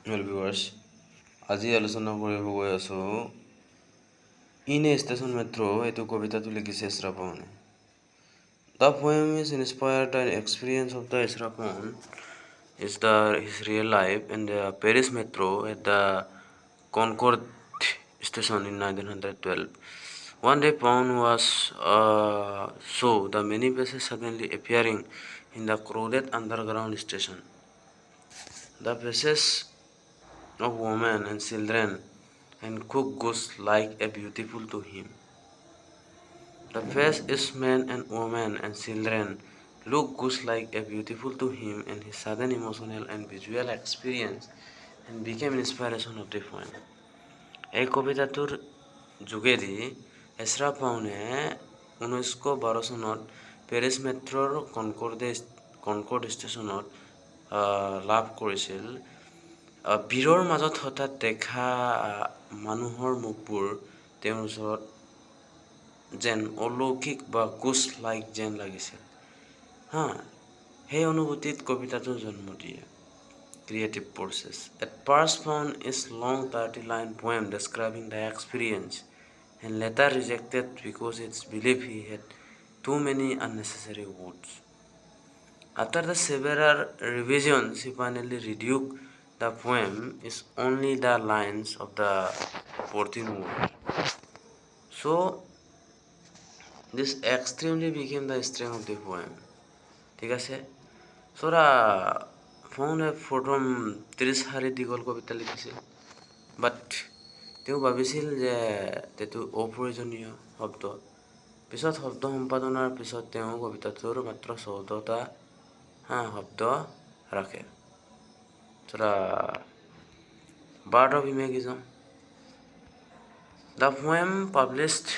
Well, viewers, আজি আলোচনা কৰিব গৈ আছো ইন এ ষ্টেচন মেট্ৰো এইটো কবিতাটো লিখিছে Ezra Pound. The poem is inspired by the experience of the Ezra Pound is his real life in the Paris metro at the Concorde station in 1912. One day Pound was saw the many faces suddenly appearing in the crowded underground station. The faces of women and children and cook goes like a beautiful to him. The face is men and women and children look goes like a beautiful to him and his sudden emotional and visual experience and became inspiration of the poem. এই কবিতাটোৰ যোগেদি এজৰা পাউনে 1912 চনত Paris মেট্ৰৰ Concord ষ্টেচনত লাভ কৰিছিল। ভিৰৰ মাজত হঠাৎ দেখা মানুহৰ মুখবোৰ তেওঁৰ ওচৰত যেন অলৌকিক বা গোছ লাইক যেন লাগিছিল। সেই অনুভূতিত কবিতাটো জন্ম দিয়ে। Creative process. At first Pound is long 30-line poem describing the experience and later rejected because it's believed he had too many unnecessary words. After the several revisions, he finally reduced the poem is only the lines of the 14 words. So, this extremely became the strength of the poem. ঠিক আছে? Sora Pound প্ৰথম 30 শাৰী দীঘল কবিতা লিখিছিল, বাট তেওঁ ভাবিছিল যে এইটো অপ্ৰয়োজনীয় শব্দ। পিছত শব্দ সম্পাদনাৰ পিছত তেওঁ কবিতাটোৰ মাত্ৰ 14টা শব্দ ৰাখে। Birth of Imagism. The poem published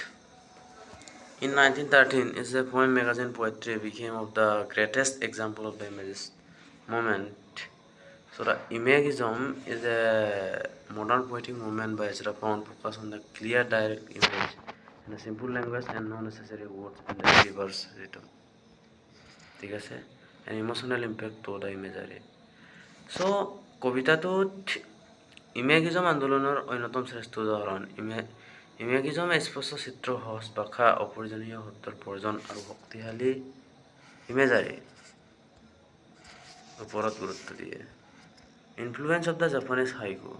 in 1913 is a poem magazine poetry became of the greatest example of the Imagist movement. The Imagism is a modern poetic movement by Ezra Pound focused on the clear direct image in a simple language and no necessary words in the reverse rhythm. ঠিক আছে? An emotional impact to the imagery. So, কবিতাটোত ইমেগিজম আন্দোলনৰ অন্যতম শ্ৰেষ্ঠ উদাহৰণ। ইমেগিজম স্পষ্ট চিত্ৰ, সহজ ভাষা, অপ্ৰয়োজনীয় শব্দৰ প্ৰয়োজন আৰু শক্তিশালী ইমেজাৰী ওপৰত গুৰুত্ব দিয়ে। Influence of the Japanese haiku.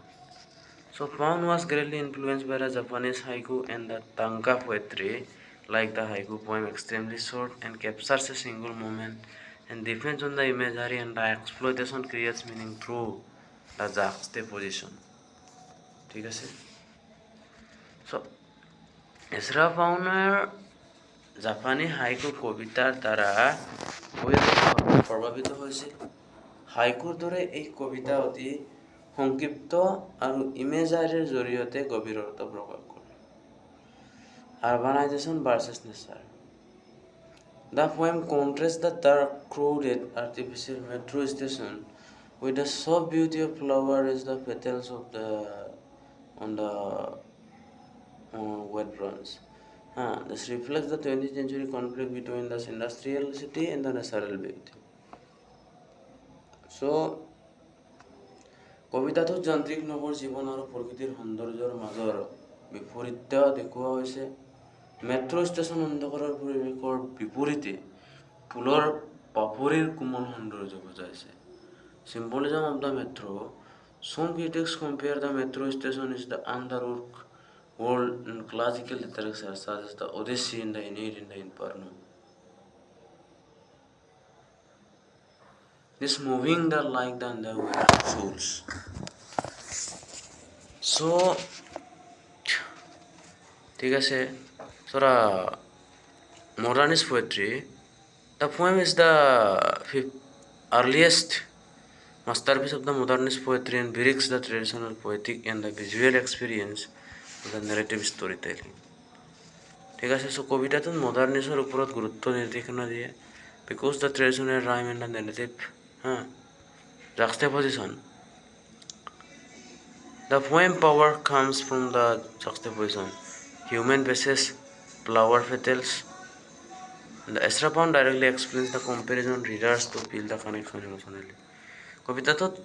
So Pound was greatly influenced by the Japanese haiku and the tanka poetry, like the haiku poem extremely short and captures a single moment and depends on the imagery and the exploitation creates meaning through the juxtaposition. ঠিক আছে? So Ezra Poundৰ জাপানী haiku কবিতাৰ দ্বাৰা প্ৰভাৱিত হৈছিল। হাইকুৰ দৰে এই কবিতা অতি সংক্ষিপ্ত আৰু ইমেজাৰীৰ জৰিয়তে গভীৰতা প্ৰকাশ কৰে। Urbanization versus nature. The poem contrasts the dark, crowded, artificial metro station with the soft beauty of flowers the petals of on the wet branch. This reflects the 20th century conflict between the industrial city and the natural beauty. So, কবিতাটোত যান্ত্ৰিক নগৰ জীৱন আৰু প্ৰকৃতিৰ সৌন্দৰ্যৰ মাজৰ বিপৰীত দেখুওৱা হৈছে। মেট্ৰ' ষ্টেচন অন্ধকাৰৰ পৰিৱেশৰ বিপৰীতে ফুলৰ পাপৰিৰ কোমল সৌন্দৰ্য বুজাইছে। Symbolism of the metro. Some critics compare the metro station is the underworld world in classical literature such as the Odyssey and the Aeneid and the Inferno. This moving the like the underworld souls. So, ঠিক আছে, modernist poetry. The poem is the earliest masterpiece of the modernist poetry and breaks the traditional poetic and the visual experience of the narrative storytelling. ঠিক আছে, so কবিতাটোত মডাৰ্নিজমৰ ওপৰত গুৰুত্ব নিৰ্দেশনা দিয়ে because the traditional rhyme and the narrative juxtaposition. The poem power comes from the juxtaposition. Human faces, flower petals. The Ezra Pound directly explains the comparison readers to feel the connection emotionally. কবিতাটোত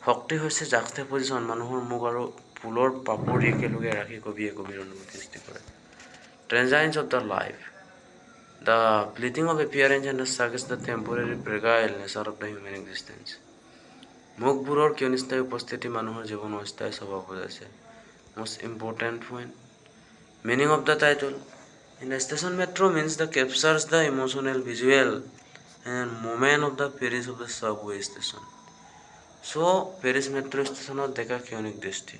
শক্তি হৈছে juxtaposition, মানুহৰ মুখ আৰু ফুলৰ পাপৰি একেলগে ৰাখি কবিয়ে কবিৰ অনুভূতি সৃষ্টি কৰে। Transience of the life. The fleeting of appearance and the suggest the temporary fragile nature of the human existence. মুখবোৰৰ কিয়নিস্থায়ী উপস্থিতি মানুহৰ জীৱন অস্থায়ী স্বভাৱ বুজাইছে। Most important point. Meaning of the title. In the station metro means the captures the emotional, visual and moment of the Paris of the subway station. So Paris metro stationত দেখা কিয়নিক দৃষ্টি।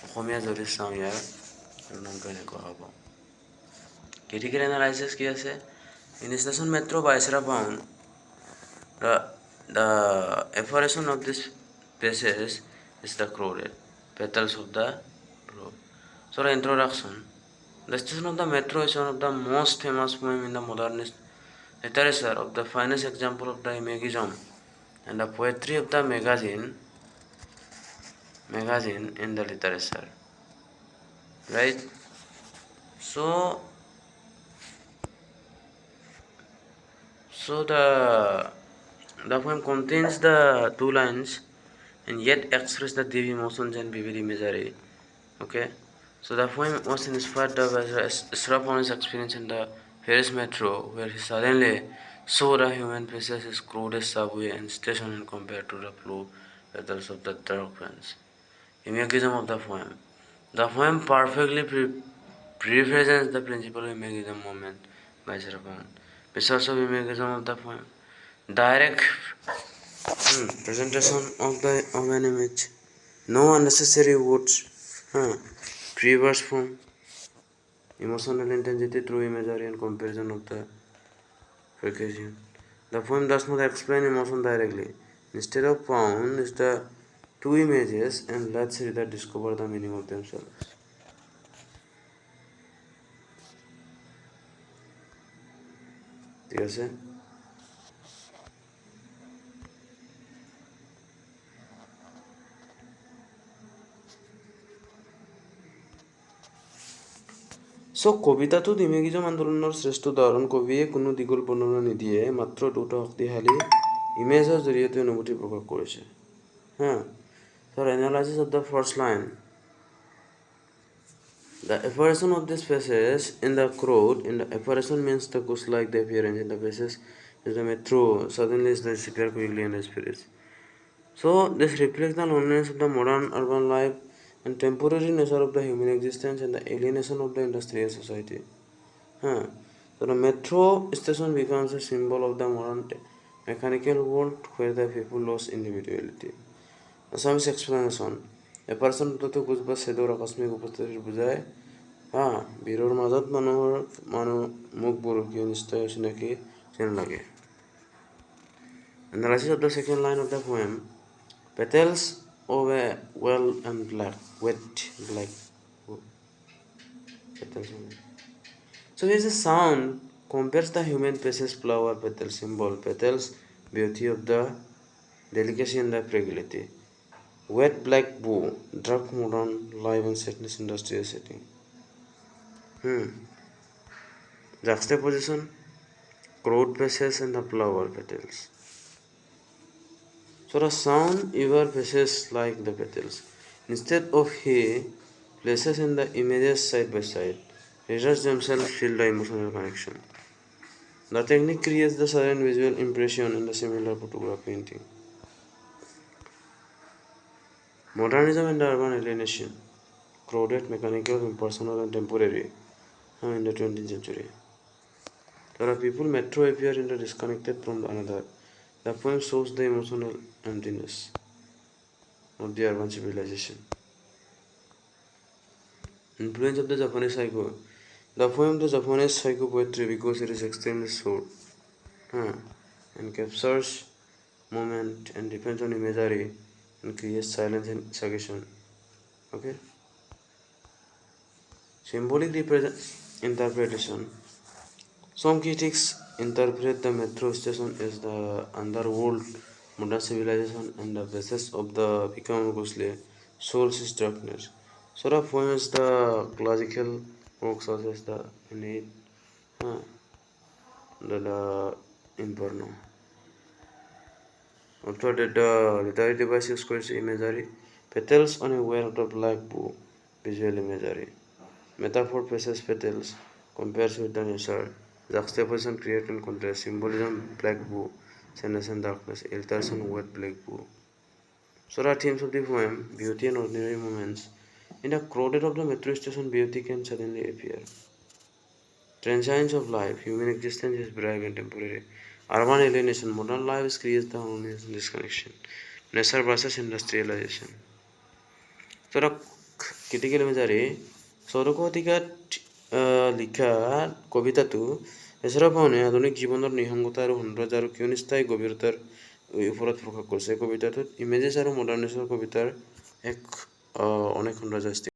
অসমীয়া যদি চাওঁ ইয়াৰ নামটো এনেকুৱা হ'ব। Critical analysis কি আছে? In the station metro by Ezra Pound, the aphorism of this passage is the crowded petals of the road. So the introduction. The station of the metro is one of the most famous poem in the modernist literature, of the finest example of the Imagism and the poetry of the magazine in the literature. Right? So the poem contains the two lines and yet express the deep emotions and vivid imagery. Okay, so the poem was inspired by Ezra Pound's experience in the Paris metro, where he suddenly saw the human faces, his crowded subway and station, and compared to the blue petals of the dark pens. Imagism of the poem. The poem perfectly represents the principle of Imagism movement by Ezra Pound. Research of Imagism of the poem. Direct presentation of an image. No unnecessary words. Pre-verse form. Emotional intensity through imagery and comparison of the occasion. The poem does not explain emotion directly. Instead of Pound is the two images and lets reader discover the meaning of themselves. ঠিক আছে? So কবিতাটোত ইমেগিজম আন্দোলনৰ শ্ৰেষ্ঠ উদাহৰণ। কবিয়ে কোনো দীঘল বৰ্ণনা নিদিয়ে, মাত্ৰ দুটা শক্তিশালী ইমেজৰ জৰিয়তে অনুভূতি প্ৰকাশ কৰিছে। So analysis of the first line. The apparition of this passage in the crowd. In the apparition means the ghost like the appearance. In the passage is the metro. Suddenly is the disappear quickly and spirits. So this reflects the loneliness of the modern urban life and temporary nature of the human existence and the alienation of the industrial society. So the metro station becomes a symbol of the modern mechanical world where the people lose individuality. Assamese explanation. A person to guzba sedor akasmik upasthiti bujay. Biror মাজত মানুহৰ মুখ বৰকীয় নিশ্চয় চিনাকি যেন লাগে. Analysis of the second line of the poem. Petals of a well and wet black petals. So here's a sound compares the human faces, flower petal symbol, petals, beauty of the delicacy and the fragility. Wet black bow, dark modern life and sadness industrial setting. Juxtaposition, crowd faces and the flower petals. So the sound ever faces like the petals. Instead of he places in the images side by side, readers themselves feel the emotional connection. The technique creates the sudden visual impression in the similar photograph painting. Modernism and the urban alienation. Crowded, mechanical, impersonal and temporary in the 20th century. There are people metro appear in the disconnected from another. The poem shows the emotional emptiness of the urban civilization. Influence of the Japanese haiku. The poem the Japanese haiku poetry because it is extremely short and captures moment and depends on imagery and creates silence and suggestion. Okay. Symbolic interpretation. Some critics interpret the metro station as the underworld, modern civilization, and the basis of the become ghostly souls is darkness. So the poem is the classical work such as the innate, the inferno. After that, literary device use কৰিছে imagery. Petals on a wealth of black book, visual imagery. Metaphor faces petals, compares with the nature. Juxtaposition create and contrast. Symbolism, black book, sadness and darkness. Illustration, wet black book. So the themes of the poem: beauty and ordinary moments. In the crowded of the metro station, beauty can suddenly appear. Transience of life, human existence is brief and temporary. Urban alienation, modern life creates the harmonious disconnection. Nature versus industrialization. So the critical imagery, ষোড়শ শতিকাত লিখা কবিতাটো এছৰা পাউনে আধুনিক জীৱনৰ নিসংগতা আৰু সৌন্দৰ্য আৰু ক্ষণস্থায়ী গভীৰতাৰ ওপৰত প্ৰকাশ কৰিছে। কবিতাটোত ইমেজেছ আৰু মডাৰ্নিজমৰ কবিতাৰ এক অনেক সৌন্দৰ্য